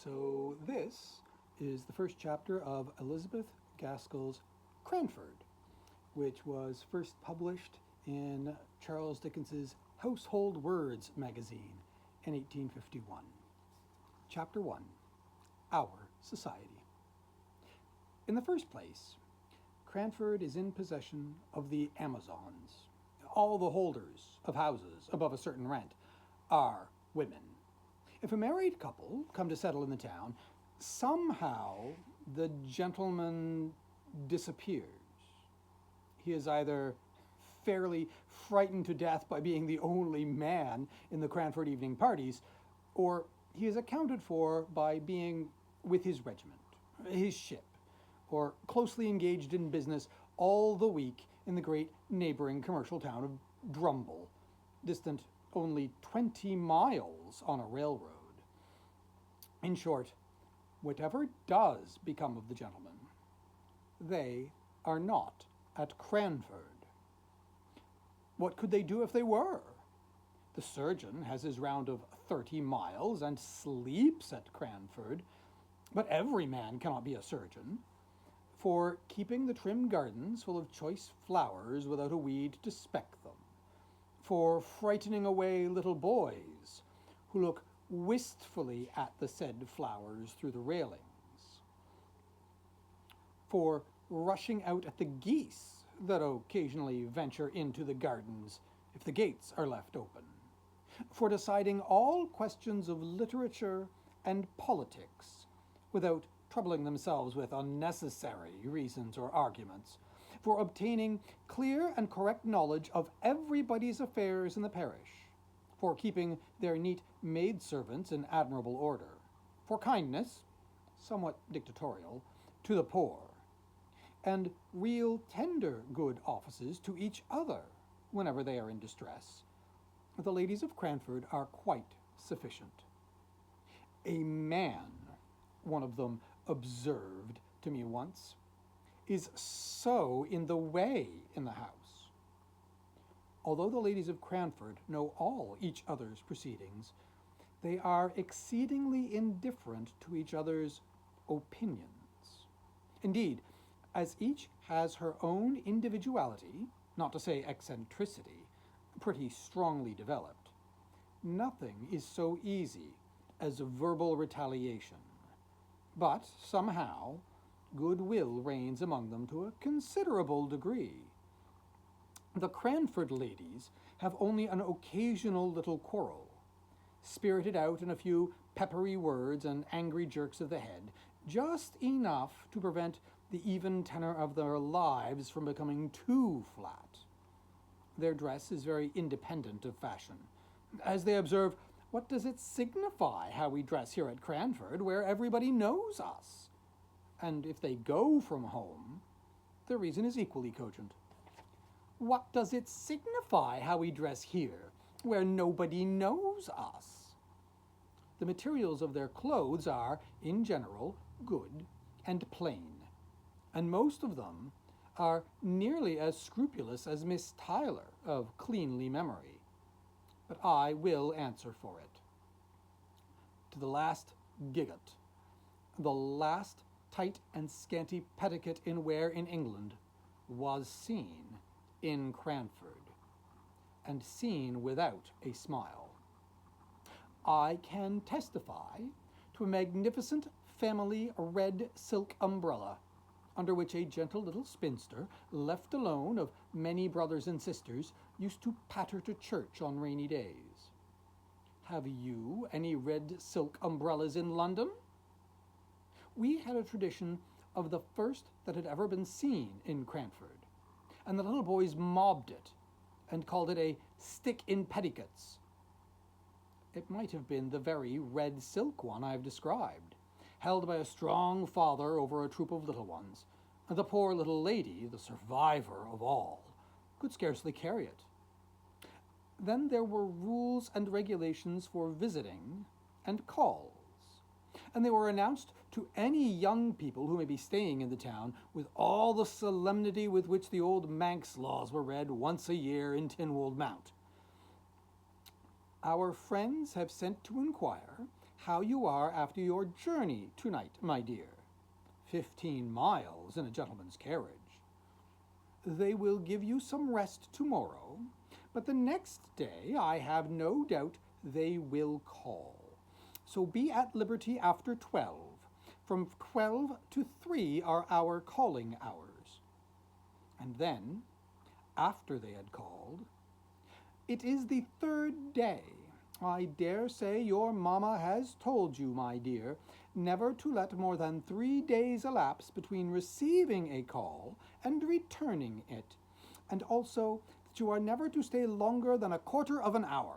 So this is the first chapter of Elizabeth Gaskell's Cranford, which was first published in Charles Dickens's Household Words magazine in 1851. Chapter 1, Our Society. In the first place, Cranford is in possession of the Amazons. All the holders of houses above a certain rent are women. If a married couple come to settle in the town, somehow the gentleman disappears. He is either fairly frightened to death by being the only man in the Cranford evening parties, or he is accounted for by being with his regiment, his ship, or closely engaged in business all the week in the great neighboring commercial town of Drumble, distant only 20 miles on a railroad. In short, whatever does become of the gentlemen, they are not at Cranford. What could they do if they were? The surgeon has his round of 30 miles and sleeps at Cranford, but every man cannot be a surgeon. For keeping the trim gardens full of choice flowers without a weed to speck them, for frightening away little boys who look wistfully at the said flowers through the railings, for rushing out at the geese that occasionally venture into the gardens if the gates are left open, for deciding all questions of literature and politics without troubling themselves with unnecessary reasons or arguments, for obtaining clear and correct knowledge of everybody's affairs in the parish, for keeping their neat maidservants in admirable order, for kindness, somewhat dictatorial, to the poor, and real tender good offices to each other whenever they are in distress, the ladies of Cranford are quite sufficient. A man, one of them observed to me once, is so in the way in the house. Although the ladies of Cranford know all each other's proceedings, they are exceedingly indifferent to each other's opinions. Indeed, as each has her own individuality, not to say eccentricity, pretty strongly developed, nothing is so easy as verbal retaliation. But somehow, goodwill reigns among them to a considerable degree. The Cranford ladies have only an occasional little quarrel, spirited out in a few peppery words and angry jerks of the head, just enough to prevent the even tenor of their lives from becoming too flat. Their dress is very independent of fashion. As they observe, what does it signify how we dress here at Cranford, where everybody knows us? And if they go from home, the reason is equally cogent. What does it signify how we dress here, where nobody knows us? The materials of their clothes are, in general, good and plain, and most of them are nearly as scrupulous as Miss Tyler of cleanly memory. But I will answer for it. To the last gigot, the last tight and scanty petticoat in wear in England was seen in Cranford, and seen without a smile. I can testify to a magnificent family red silk umbrella, under which a gentle little spinster, left alone of many brothers and sisters, used to patter to church on rainy days. Have you any red silk umbrellas in London? We had a tradition of the first that had ever been seen in Cranford, and the little boys mobbed it and called it a stick in petticoats. It might have been the very red silk one I have described, held by a strong father over a troop of little ones. The poor little lady, the survivor of all, could scarcely carry it. Then there were rules and regulations for visiting and calls, and they were announced to any young people who may be staying in the town with all the solemnity with which the old Manx laws were read once a year in Tinwold Mount. Our friends have sent to inquire how you are after your journey tonight, my dear. 15 miles in a gentleman's carriage. They will give you some rest tomorrow, but the next day I have no doubt they will call. So be at liberty after 12. From 12 to 3 are our calling hours. And then, after they had called, it is the 3rd day. I dare say your mamma has told you, my dear, never to let more than 3 days elapse between receiving a call and returning it, and also that you are never to stay longer than a quarter of an hour.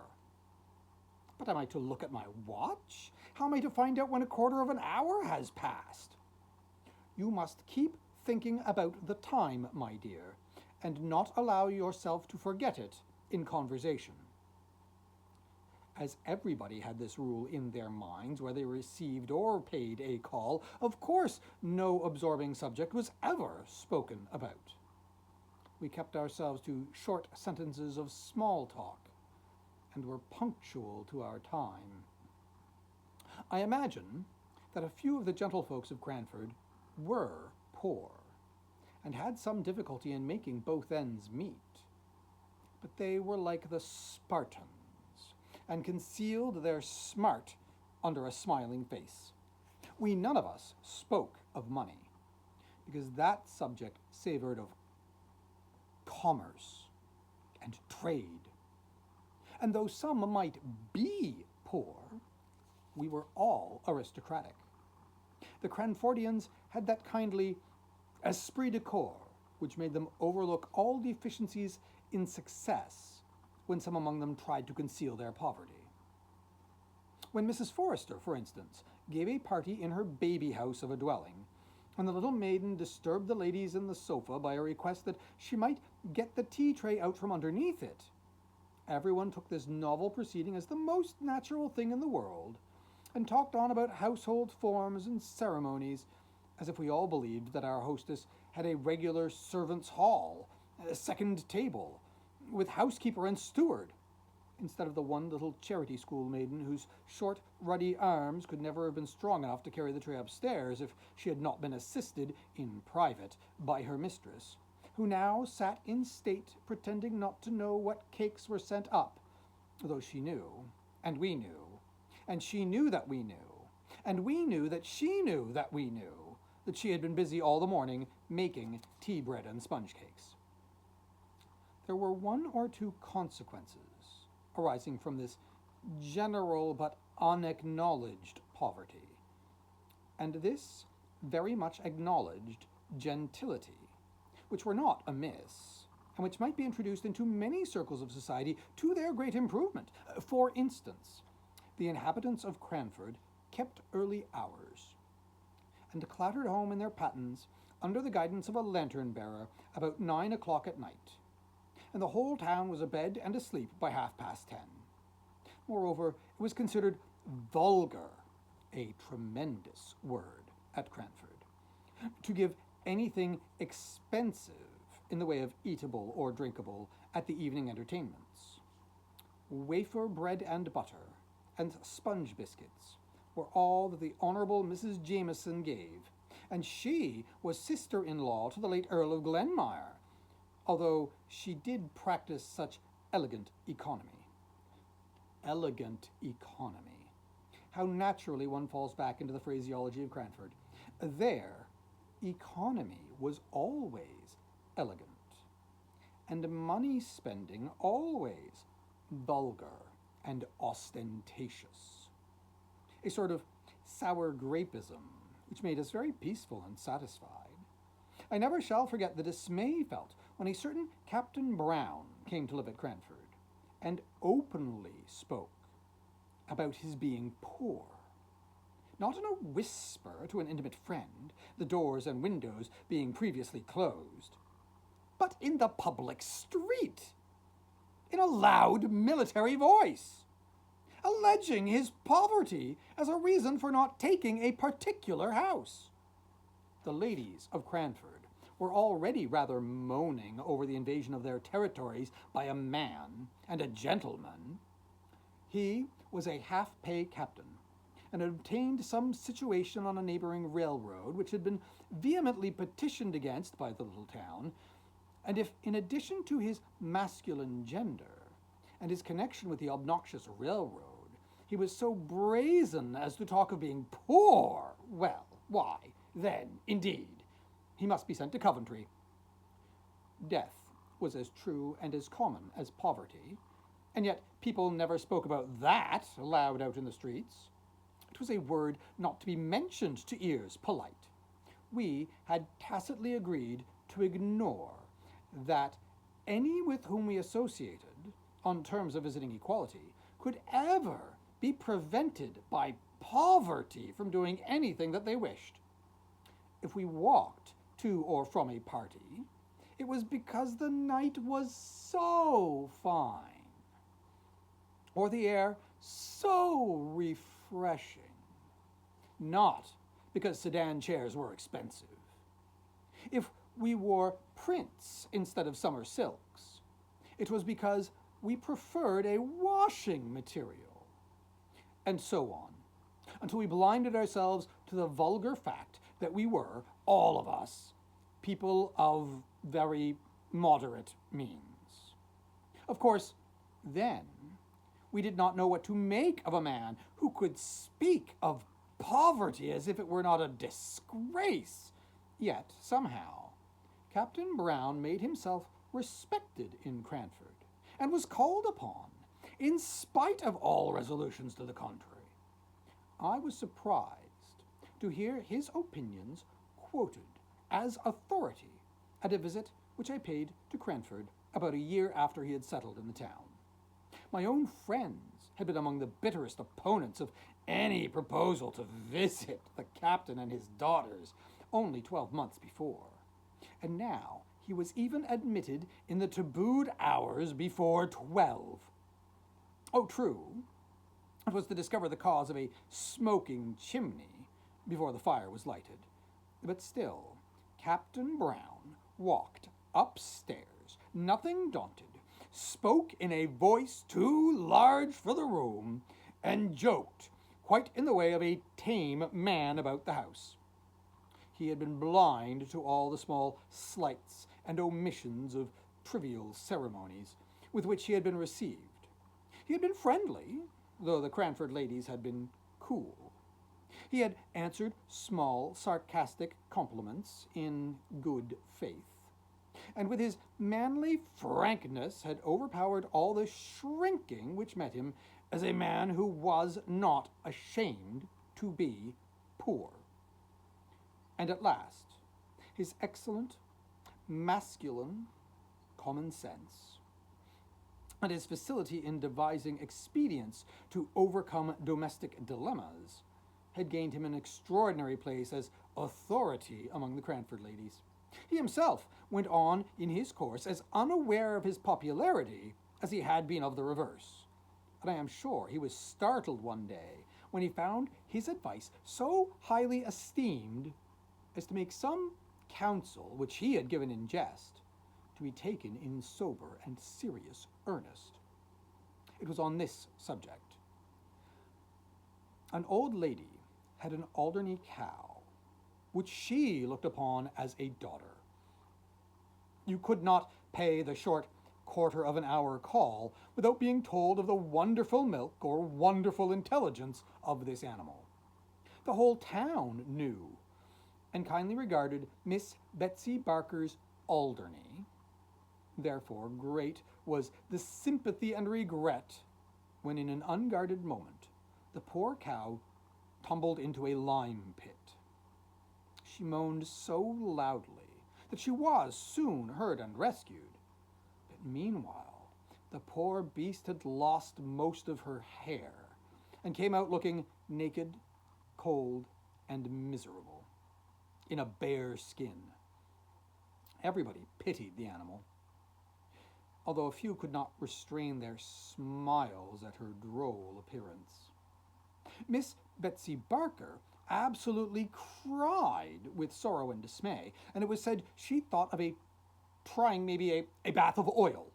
But am I to look at my watch? How am I to find out when a quarter of an hour has passed? You must keep thinking about the time, my dear, and not allow yourself to forget it in conversation. As everybody had this rule in their minds, whether they received or paid a call, of course no absorbing subject was ever spoken about. We kept ourselves to short sentences of small talk, and were punctual to our time. I imagine that a few of the gentlefolks of Cranford were poor, and had some difficulty in making both ends meet. But they were like the Spartans, and concealed their smart under a smiling face. We none of us spoke of money, because that subject savored of commerce and trade. And though some might be poor, we were all aristocratic. The Cranfordians had that kindly esprit de corps which made them overlook all deficiencies in success when some among them tried to conceal their poverty. When Mrs. Forrester, for instance, gave a party in her baby house of a dwelling, and the little maiden disturbed the ladies in the sofa by a request that she might get the tea tray out from underneath it, everyone took this novel proceeding as the most natural thing in the world, and talked on about household forms and ceremonies, as if we all believed that our hostess had a regular servants' hall, a second table, with housekeeper and steward, instead of the one little charity school maiden whose short, ruddy arms could never have been strong enough to carry the tray upstairs if she had not been assisted in private by her mistress, who now sat in state pretending not to know what cakes were sent up, though she knew, and we knew, and she knew that we knew, and we knew that she knew that we knew, that she had been busy all the morning making tea bread and sponge cakes. There were 1 or 2 consequences arising from this general but unacknowledged poverty, and this very much acknowledged gentility, which were not amiss, and which might be introduced into many circles of society to their great improvement. For instance, the inhabitants of Cranford kept early hours, and clattered home in their pattens under the guidance of a lantern-bearer about 9 o'clock at night, and the whole town was abed and asleep by 10:30. Moreover, it was considered vulgar, a tremendous word at Cranford, to give anything expensive in the way of eatable or drinkable at the evening entertainments. Wafer bread and butter, and sponge biscuits were all that the Honourable Mrs. Jameson gave, and she was sister-in-law to the late Earl of Glenmire, although she did practice such elegant economy. Elegant economy. How naturally one falls back into the phraseology of Cranford. There, economy was always elegant, and money spending always vulgar and ostentatious. A sort of sour grapeism, which made us very peaceful and satisfied. I never shall forget the dismay felt when a certain Captain Brown came to live at Cranford, and openly spoke about his being poor. Not in a whisper to an intimate friend, the doors and windows being previously closed, but in the public street, in a loud military voice, alleging his poverty as a reason for not taking a particular house. The ladies of Cranford were already rather moaning over the invasion of their territories by a man and a gentleman. He was a half-pay captain, and had obtained some situation on a neighboring railroad which had been vehemently petitioned against by the little town, and if, in addition to his masculine gender and his connection with the obnoxious railroad, he was so brazen as to talk of being poor, well, why, then, indeed, he must be sent to Coventry. Death was as true and as common as poverty, and yet people never spoke about that loud out in the streets. It was a word not to be mentioned to ears polite. We had tacitly agreed to ignore that any with whom we associated, on terms of visiting equality, could ever be prevented by poverty from doing anything that they wished. If we walked to or from a party, it was because the night was so fine, or the air so refreshing, not because sedan chairs were expensive. If we wore prints instead of summer silks, it was because we preferred a washing material, and so on, until we blinded ourselves to the vulgar fact that we were, all of us, people of very moderate means. Of course, then, we did not know what to make of a man who could speak of poverty as if it were not a disgrace. Yet, somehow, Captain Brown made himself respected in Cranford, and was called upon, in spite of all resolutions to the contrary. I was surprised to hear his opinions quoted as authority at a visit which I paid to Cranford about a year after he had settled in the town. My own friends had been among the bitterest opponents of any proposal to visit the captain and his daughters only 12 months before, and now he was even admitted in the tabooed hours before 12. Oh, true, it was to discover the cause of a smoking chimney before the fire was lighted. But still, Captain Brown walked upstairs, nothing daunted, spoke in a voice too large for the room, and joked quite in the way of a tame man about the house. He had been blind to all the small slights and omissions of trivial ceremonies with which he had been received. He had been friendly, though the Cranford ladies had been cool. He had answered small, sarcastic compliments in good faith, and with his manly frankness had overpowered all the shrinking which met him as a man who was not ashamed to be poor. And at last, his excellent, masculine common sense and his facility in devising expedients to overcome domestic dilemmas had gained him an extraordinary place as authority among the Cranford ladies. He himself went on in his course as unaware of his popularity as he had been of the reverse, and I am sure he was startled one day when he found his advice so highly esteemed as to make some counsel which he had given in jest to be taken in sober and serious earnest. It was on this subject. An old lady had an Alderney cow, which she looked upon as a daughter. You could not pay the short quarter-of-an-hour call without being told of the wonderful milk or wonderful intelligence of this animal. The whole town knew and kindly regarded Miss Betsy Barker's Alderney. Therefore, great was the sympathy and regret when, in an unguarded moment, the poor cow tumbled into a lime pit. She moaned so loudly that she was soon heard and rescued, but meanwhile the poor beast had lost most of her hair and came out looking naked, cold, and miserable, in a bare skin. Everybody pitied the animal, although a few could not restrain their smiles at her droll appearance. Miss Betsy Barker absolutely cried with sorrow and dismay, and it was said she thought of trying maybe a bath of oil.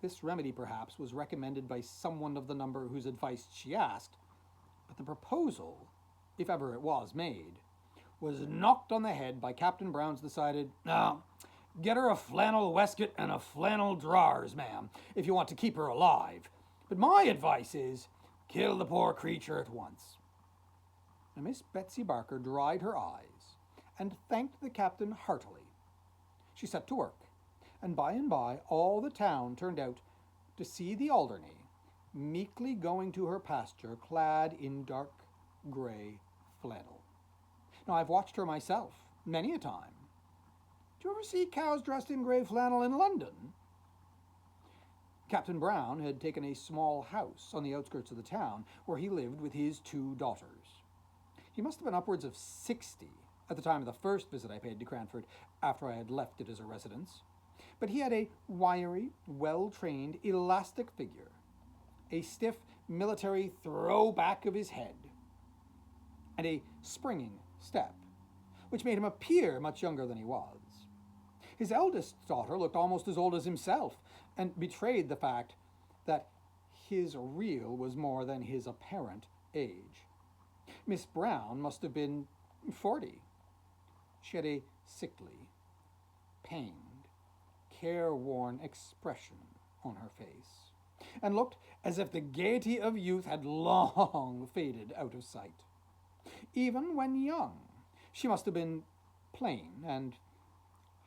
This remedy, perhaps, was recommended by someone of the number whose advice she asked, But the proposal, if ever it was made, was knocked on the head by Captain Brown's decided, "No, get her a flannel waistcoat and a flannel drawers, ma'am, if you want to keep her alive. But my advice is, kill the poor creature at once." Now, Miss Betsy Barker dried her eyes and thanked the captain heartily. She set to work, and by all the town turned out to see the Alderney meekly going to her pasture clad in dark grey flannel. Now, I've watched her myself many a time. Do you ever see cows dressed in grey flannel in London? Captain Brown had taken a small house on the outskirts of the town where he lived with his 2 daughters. He must have been upwards of 60 at the time of the first visit I paid to Cranford after I had left it as a residence. But he had a wiry, well-trained, elastic figure, a stiff military throw-back of his head, and a springing step, which made him appear much younger than he was. His eldest daughter looked almost as old as himself, and betrayed the fact that his real was more than his apparent age. Miss Brown must have been 40. She had a sickly, pained, careworn expression on her face, and looked as if the gaiety of youth had long faded out of sight. Even when young, she must have been plain and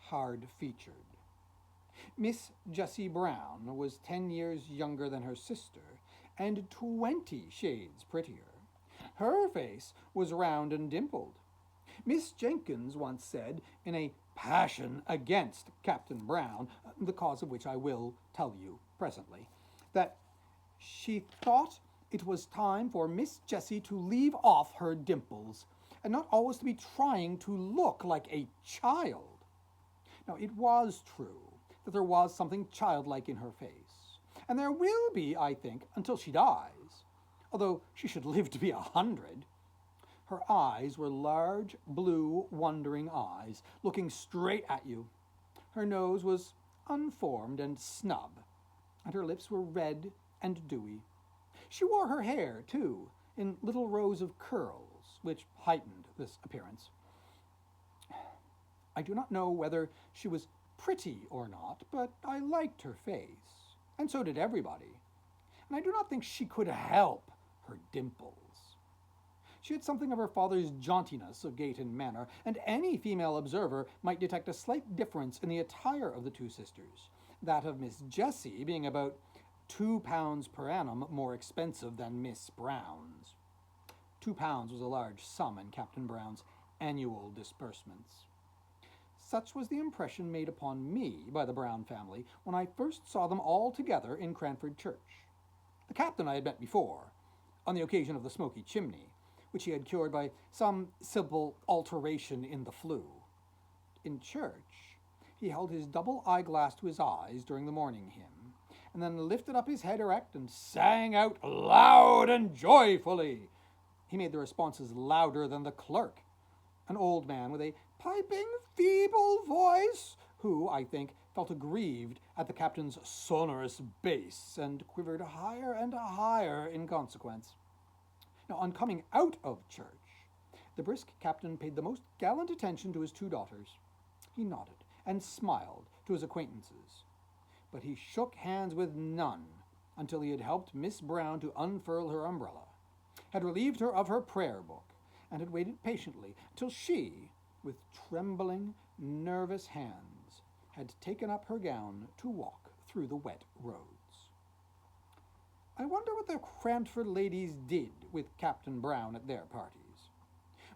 hard-featured. Miss Jessie Brown was 10 years younger than her sister, and 20 shades prettier. Her face was round and dimpled. Miss Jenkins once said, in a passion against Captain Brown, the cause of which I will tell you presently, that she thought it was time for Miss Jessie to leave off her dimples, and not always to be trying to look like a child. Now, it was true that there was something childlike in her face, and there will be, I think, until she dies, although she should live to be 100. Her eyes were large, blue, wondering eyes, looking straight at you. Her nose was unformed and snub, and her lips were red and dewy. She wore her hair, too, in little rows of curls, which heightened this appearance. I do not know whether she was pretty or not, but I liked her face, and so did everybody, and I do not think she could help her dimples. She had something of her father's jauntiness of gait and manner, and any female observer might detect a slight difference in the attire of the 2 sisters, that of Miss Jessie being about £2 per annum more expensive than Miss Brown's. £2 was a large sum in Captain Brown's annual disbursements. Such was the impression made upon me by the Brown family when I first saw them all together in Cranford Church. The captain I had met before, on the occasion of the smoky chimney, which he had cured by some simple alteration in the flue. In church, he held his double eyeglass to his eyes during the morning hymn, and then lifted up his head erect and sang out loud and joyfully. He made the responses louder than the clerk, an old man with a piping, feeble voice, who, I think, felt aggrieved at the captain's sonorous bass, and quivered higher and higher in consequence. Now, on coming out of church, the brisk captain paid the most gallant attention to his 2 daughters. He nodded and smiled to his acquaintances, but he shook hands with none until he had helped Miss Brown to unfurl her umbrella, had relieved her of her prayer book, and had waited patiently till she, with trembling, nervous hands, had taken up her gown to walk through the wet roads. I wonder what the Cranford ladies did with Captain Brown at their parties.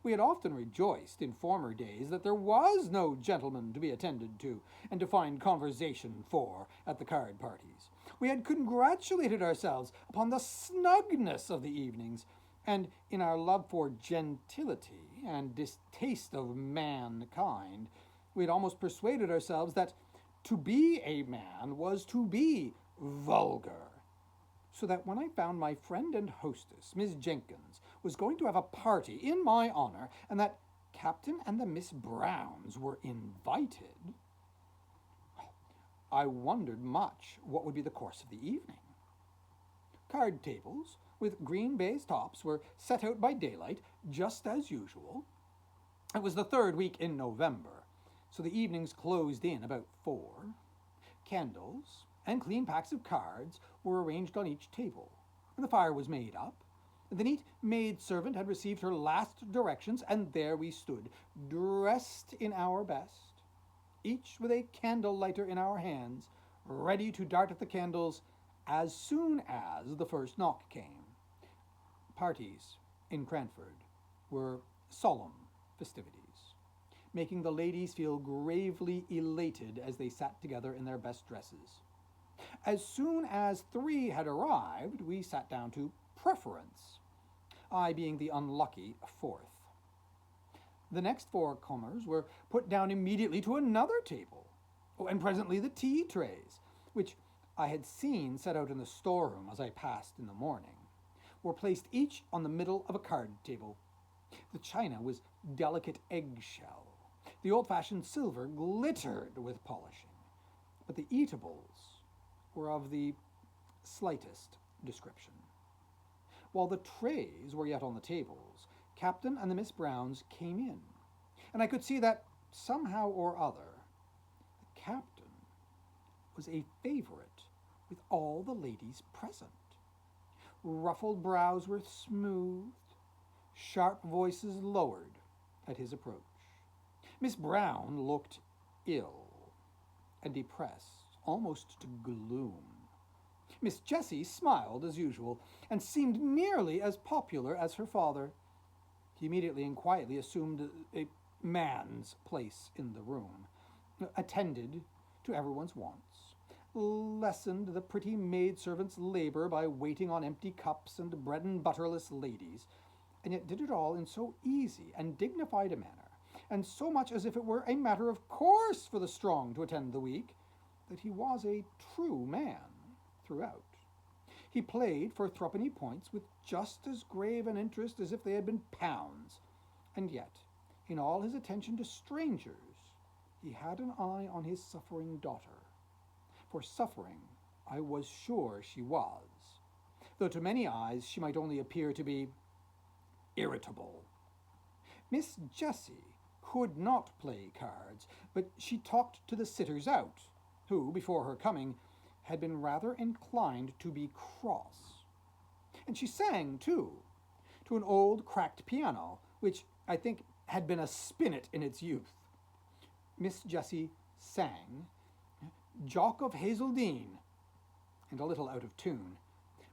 We had often rejoiced in former days that there was no gentleman to be attended to and to find conversation for at the card parties. We had congratulated ourselves upon the snugness of the evenings, and in our love for gentility and distaste of mankind, we had almost persuaded ourselves that to be a man was to be vulgar. So that when I found my friend and hostess, Miss Jenkins, was going to have a party in my honor, and that Captain and the Miss Browns were invited, I wondered much what would be the course of the evening. Card tables with green baize tops, were set out by daylight, just as usual. It was the third week in November, so the evenings closed in about 4. Candles and clean packs of cards were arranged on each table, and the fire was made up. The neat maid-servant had received her last directions, and there we stood, dressed in our best, each with a candle lighter in our hands, ready to dart at the candles as soon as the first knock came. Parties in Cranford were solemn festivities, making the ladies feel gravely elated as they sat together in their best dresses. As soon as 3 had arrived, we sat down to preference, I being the unlucky 4th. The next 4 comers were put down immediately to another table, and presently the tea trays, which I had seen set out in the storeroom as I passed in the morning, were placed each on the middle of a card table. The china was delicate eggshell. The old-fashioned silver glittered with polishing, but the eatables were of the slightest description. While the trays were yet on the tables, Captain and the Miss Browns came in, and I could see that, somehow or other, the Captain was a favourite with all the ladies present. Ruffled brows were smoothed, sharp voices lowered at his approach. Miss Brown looked ill and depressed, almost to gloom. Miss Jessie smiled as usual, and seemed nearly as popular as her father. He immediately and quietly assumed a man's place in the room, attended to everyone's wants, lessened the pretty maid-servant's labor by waiting on empty cups and bread-and-butterless ladies, and yet did it all in so easy and dignified a manner, and so much as if it were a matter of course for the strong to attend the weak, that he was a true man throughout. He played for 3 points with just as grave an interest as if they had been pounds, and yet, in all his attention to strangers, he had an eye on his suffering daughter. For suffering, I was sure she was, though to many eyes she might only appear to be irritable. Miss Jessie could not play cards, but she talked to the sitters out, who, before her coming, had been rather inclined to be cross. And she sang, too, to an old cracked piano, which I think had been a spinet in its youth. Miss Jessie sang Jock of Hazeldean, and a little out of tune,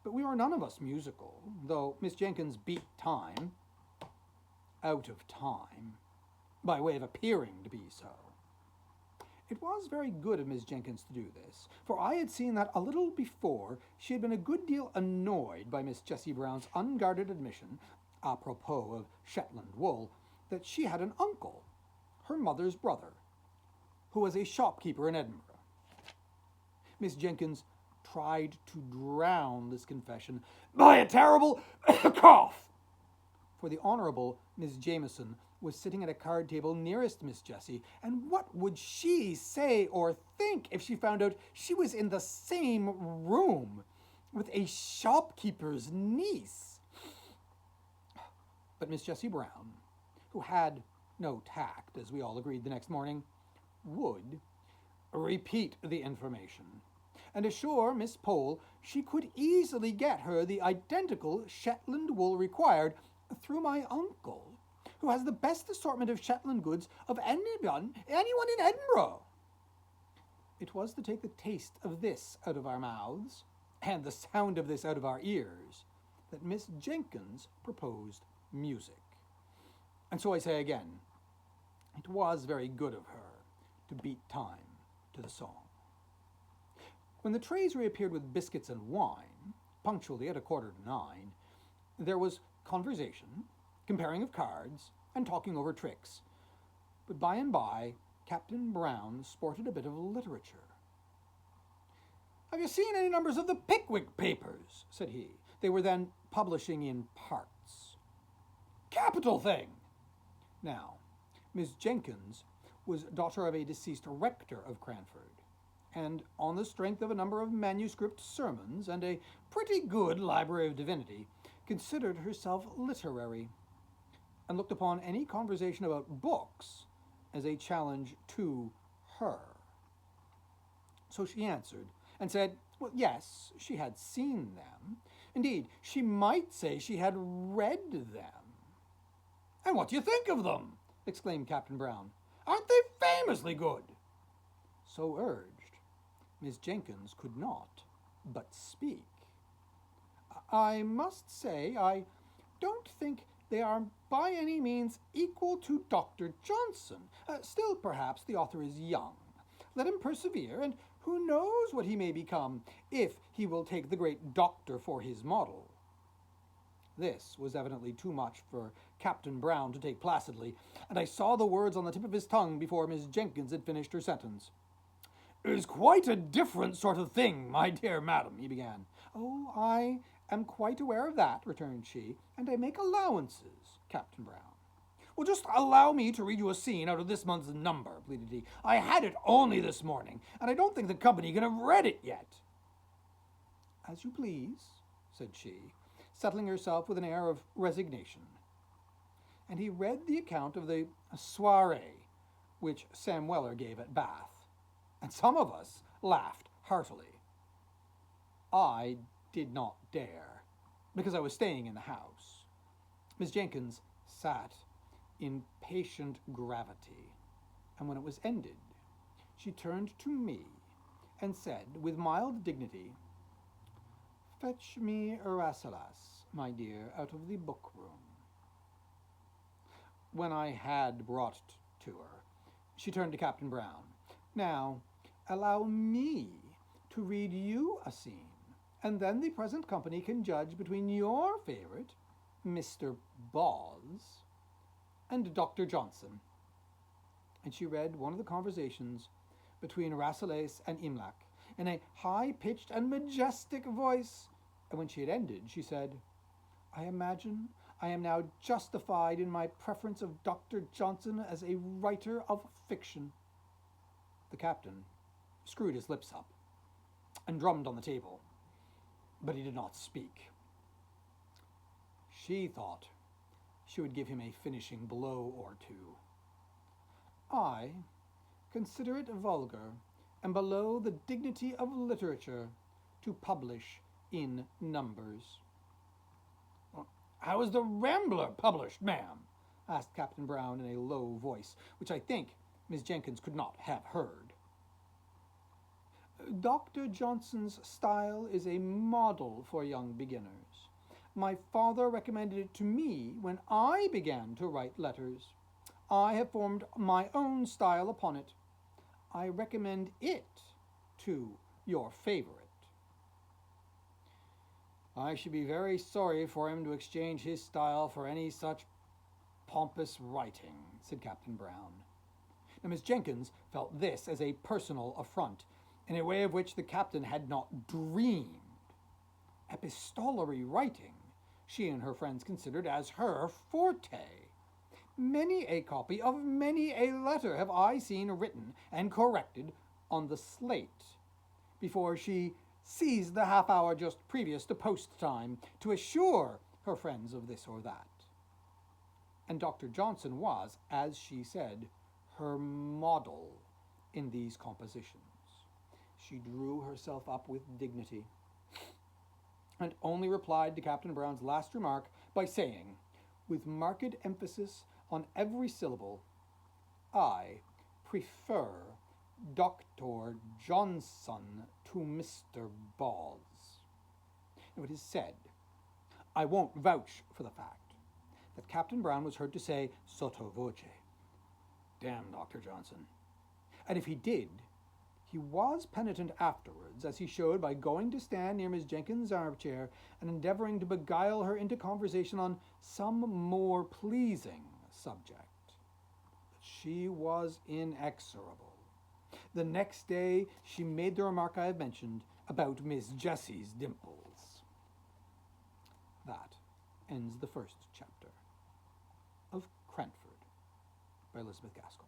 but we were none of us musical, though Miss Jenkins beat time, out of time, by way of appearing to be so. It was very good of Miss Jenkins to do this, for I had seen that a little before she had been a good deal annoyed by Miss Jessie Brown's unguarded admission, apropos of Shetland wool, that she had an uncle, her mother's brother, who was a shopkeeper in Edinburgh. Miss Jenkins tried to drown this confession by a terrible cough, for the Honourable Miss Jameson was sitting at a card table nearest Miss Jessie, and what would she say or think if she found out she was in the same room with a shopkeeper's niece? But Miss Jessie Brown, who had no tact, as we all agreed the next morning, would repeat the information, and assure Miss Pole she could easily get her the identical Shetland wool required through my uncle, who has the best assortment of Shetland goods of anyone in Edinburgh. It was to take the taste of this out of our mouths, and the sound of this out of our ears, that Miss Jenkins proposed music. And so I say again, it was very good of her to beat time to the song. When the trays reappeared with biscuits and wine, punctually at 9:15, there was conversation, comparing of cards, and talking over tricks. But by and by, Captain Brown sported a bit of literature. "Have you seen any numbers of the Pickwick papers?" said he. They were then publishing in parts. "Capital thing!" Now, Miss Jenkins was daughter of a deceased rector of Cranford, and on the strength of a number of manuscript sermons and a pretty good library of divinity, considered herself literary, and looked upon any conversation about books as a challenge to her. So she answered and said, well, yes, she had seen them. Indeed, she might say she had read them. "And what do you think of them?" exclaimed Captain Brown. "Aren't they famously good?" So urged, Miss Jenkins could not but speak. "I must say I don't think they are by any means equal to Dr. Johnson. Still, perhaps the author is young. Let him persevere, and who knows what he may become if he will take the great doctor for his model." This was evidently too much for Captain Brown to take placidly, and I saw the words on the tip of his tongue before Miss Jenkins had finished her sentence. "It is quite a different sort of thing, my dear madam," he began. "Oh, I am quite aware of that," returned she, "and I make allowances, Captain Brown." "Well, just allow me to read you a scene out of this month's number," pleaded he. "I had it only this morning, and I don't think the company can have read it yet." "As you please," said she, settling herself with an air of resignation. And he read the account of the soirée which Sam Weller gave at Bath, and some of us laughed heartily. I did not dare, because I was staying in the house. Miss Jenkins sat in patient gravity, and when it was ended, she turned to me and said with mild dignity, "Fetch me Rasselas, my dear, out of the book-room." When I had brought to her, she turned to Captain Brown. "Now, allow me to read you a scene, and then the present company can judge between your favorite, Mr. Boz, and Dr. Johnson." And she read one of the conversations between Rasselas and Imlac in a high-pitched and majestic voice, and when she had ended, she said, "I imagine I am now justified in my preference of Dr. Johnson as a writer of fiction." The captain screwed his lips up and drummed on the table, but he did not speak. She thought she would give him a finishing blow or two. I consider it vulgar and below the dignity of literature to publish in numbers. "How is the Rambler published, ma'am?" asked Captain Brown in a low voice, which I think Miss Jenkins could not have heard. "Dr. Johnson's style is a model for young beginners. My father recommended it to me when I began to write letters. I have formed my own style upon it. I recommend it to your favorite." "I should be very sorry for him to exchange his style for any such pompous writing," said Captain Brown. Now, Miss Jenkins felt this as a personal affront, in a way of which the captain had not dreamed. Epistolary writing she and her friends considered as her forte. Many a copy of many a letter have I seen written and corrected on the slate before she seized the half hour just previous to post time to assure her friends of this or that. And Dr. Johnson was, as she said, her model in these compositions. She drew herself up with dignity, and only replied to Captain Brown's last remark by saying, with marked emphasis on every syllable, "I prefer Dr. Johnson to Mr. Boz." Now, it is said, I won't vouch for the fact, that Captain Brown was heard to say sotto voce, "Damn Dr. Johnson." And if he did, he was penitent afterwards, as he showed by going to stand near Miss Jenkins' armchair and endeavoring to beguile her into conversation on some more pleasing subject. But she was inexorable. The next day she made the remark I have mentioned about Miss Jessie's dimples. That ends the first chapter of Cranford by Elizabeth Gaskell.